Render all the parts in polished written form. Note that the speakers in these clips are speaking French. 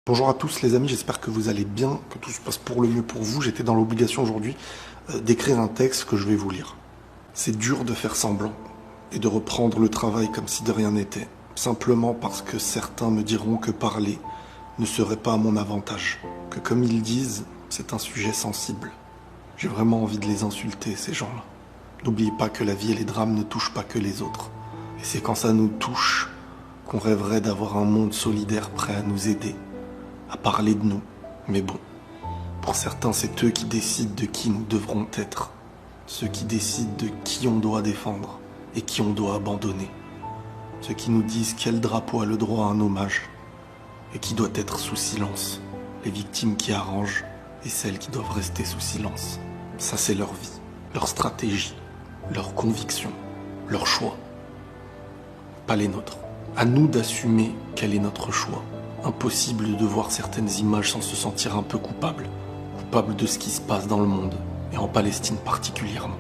Bonjour à tous les amis, j'espère que vous allez bien, que tout se passe pour le mieux pour vous. J'étais dans l'obligation aujourd'hui d'écrire un texte que je vais vous lire. C'est dur de faire semblant et de reprendre le travail comme si de rien n'était, simplement parce que certains me diront que parler ne serait pas à mon avantage, que comme ils disent, c'est un sujet sensible. J'ai vraiment envie de les insulter, ces gens-là. N'oubliez pas que la vie et les drames ne touchent pas que les autres. Et c'est quand ça nous touche qu'on rêverait d'avoir un monde solidaire prêt à nous aider, à parler de nous. Mais bon, pour certains, c'est eux qui décident de qui nous devrons être. Ceux qui décident de qui on doit défendre et qui on doit abandonner. Ceux qui nous disent quel drapeau a le droit à un hommage et qui doit être sous silence. Les victimes qui arrangent et celles qui doivent rester sous silence. Ça, c'est leur vie, leur stratégie, leurs convictions, leurs choix. Pas les nôtres. À nous d'assumer quel est notre choix. Impossible de voir certaines images sans se sentir un peu coupable de ce qui se passe dans le monde, et en Palestine particulièrement.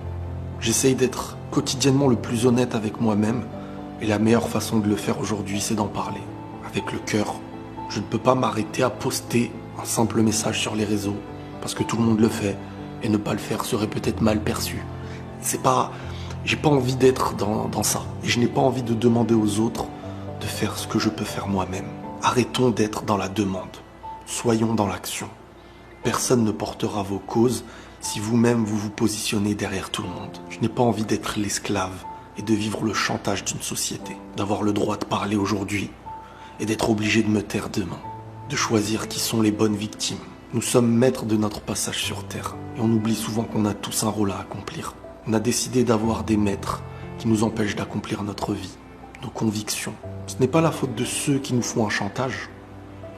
J'essaye d'être quotidiennement le plus honnête avec moi-même, et la meilleure façon de le faire aujourd'hui, c'est d'en parler, avec le cœur. Je ne peux pas m'arrêter à poster un simple message sur les réseaux, parce que tout le monde le fait, et ne pas le faire serait peut-être mal perçu. J'ai pas envie d'être dans ça, et je n'ai pas envie de demander aux autres de faire ce que je peux faire moi-même. Arrêtons d'être dans la demande. Soyons dans l'action. Personne ne portera vos causes si vous-même vous vous positionnez derrière tout le monde. Je n'ai pas envie d'être l'esclave et de vivre le chantage d'une société, d'avoir le droit de parler aujourd'hui et d'être obligé de me taire demain, de choisir qui sont les bonnes victimes. Nous sommes maîtres de notre passage sur Terre et on oublie souvent qu'on a tous un rôle à accomplir. On a décidé d'avoir des maîtres qui nous empêchent d'accomplir notre vie, nos convictions. Ce n'est pas la faute de ceux qui nous font un chantage.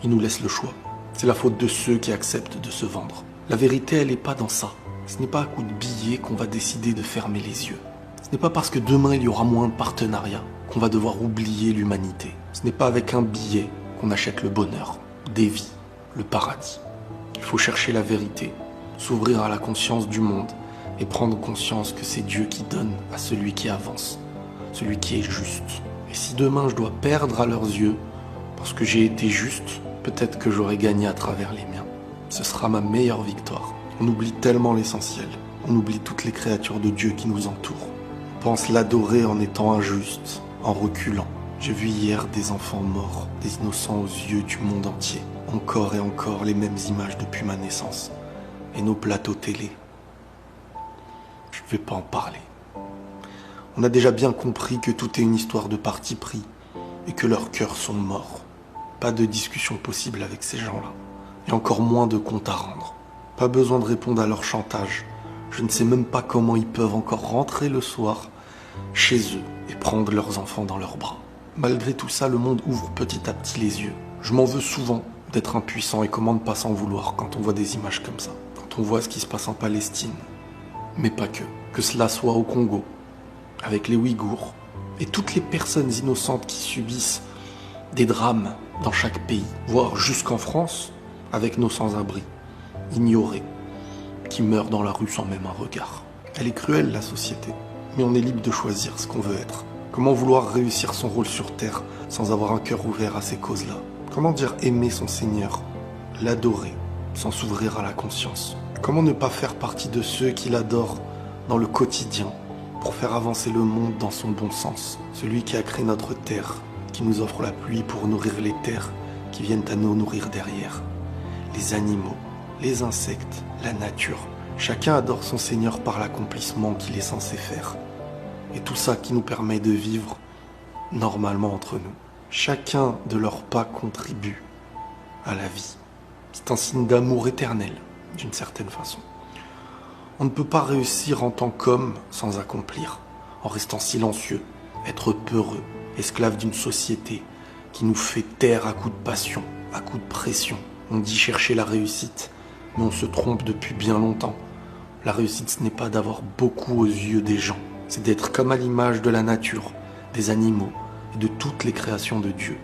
Ils nous laissent le choix. C'est la faute de ceux qui acceptent de se vendre. La vérité, elle n'est pas dans ça. Ce n'est pas à coup de billets qu'on va décider de fermer les yeux. Ce n'est pas parce que demain il y aura moins de partenariats qu'on va devoir oublier l'humanité. Ce n'est pas avec un billet qu'on achète le bonheur, des vies, le paradis. Il faut chercher la vérité, s'ouvrir à la conscience du monde et prendre conscience que c'est Dieu qui donne à celui qui avance, celui qui est juste. Et si demain je dois perdre à leurs yeux, parce que j'ai été juste, peut-être que j'aurai gagné à travers les miens. Ce sera ma meilleure victoire. On oublie tellement l'essentiel. On oublie toutes les créatures de Dieu qui nous entourent. On pense l'adorer en étant injuste, en reculant. J'ai vu hier des enfants morts, des innocents aux yeux du monde entier. Encore et encore les mêmes images depuis ma naissance. Et nos plateaux télé. Je ne vais pas en parler. On a déjà bien compris que tout est une histoire de parti pris et que leurs cœurs sont morts. Pas de discussion possible avec ces gens-là. Et encore moins de compte à rendre. Pas besoin de répondre à leur chantage. Je ne sais même pas comment ils peuvent encore rentrer le soir chez eux et prendre leurs enfants dans leurs bras. Malgré tout ça, le monde ouvre petit à petit les yeux. Je m'en veux souvent d'être impuissant et comment ne pas s'en vouloir quand on voit des images comme ça. Quand on voit ce qui se passe en Palestine. Mais pas que. Que cela soit au Congo, avec les Ouïghours, et toutes les personnes innocentes qui subissent des drames dans chaque pays, voire jusqu'en France, avec nos sans-abri, ignorés, qui meurent dans la rue sans même un regard. Elle est cruelle, la société, mais on est libre de choisir ce qu'on veut être. Comment vouloir réussir son rôle sur Terre sans avoir un cœur ouvert à ces causes-là? Comment dire aimer son Seigneur, l'adorer, sans s'ouvrir à la conscience? Comment ne pas faire partie de ceux qui l'adorent dans le quotidien, pour faire avancer le monde dans son bon sens? Celui qui a créé notre terre, qui nous offre la pluie pour nourrir les terres qui viennent à nous nourrir derrière. Les animaux, les insectes, la nature. Chacun adore son Seigneur par l'accomplissement qu'il est censé faire. Et tout ça qui nous permet de vivre normalement entre nous. Chacun de leurs pas contribue à la vie. C'est un signe d'amour éternel, d'une certaine façon. On ne peut pas réussir en tant qu'homme sans accomplir, en restant silencieux, être peureux, esclave d'une société qui nous fait taire à coups de passion, à coups de pression. On dit chercher la réussite, mais on se trompe depuis bien longtemps. La réussite, ce n'est pas d'avoir beaucoup aux yeux des gens, c'est d'être comme à l'image de la nature, des animaux et de toutes les créations de Dieu.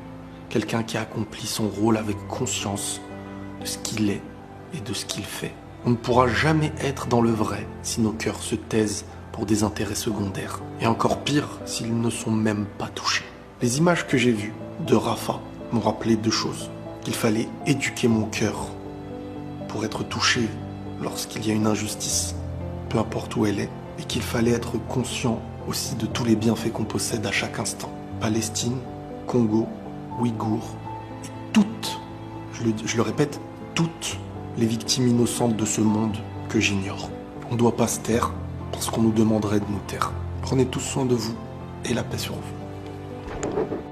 Quelqu'un qui accomplit son rôle avec conscience de ce qu'il est et de ce qu'il fait. On ne pourra jamais être dans le vrai si nos cœurs se taisent pour des intérêts secondaires. Et encore pire, s'ils ne sont même pas touchés. Les images que j'ai vues de Rafah m'ont rappelé deux choses. qu'il fallait éduquer mon cœur pour être touché lorsqu'il y a une injustice, peu importe où elle est, et qu'il fallait être conscient aussi de tous les bienfaits qu'on possède à chaque instant. Palestine, Congo, Ouïghours, et toutes, je le répète, toutes les victimes innocentes de ce monde que j'ignore. On ne doit pas se taire parce qu'on nous demanderait de nous taire. Prenez tous soin de vous et la paix sur vous.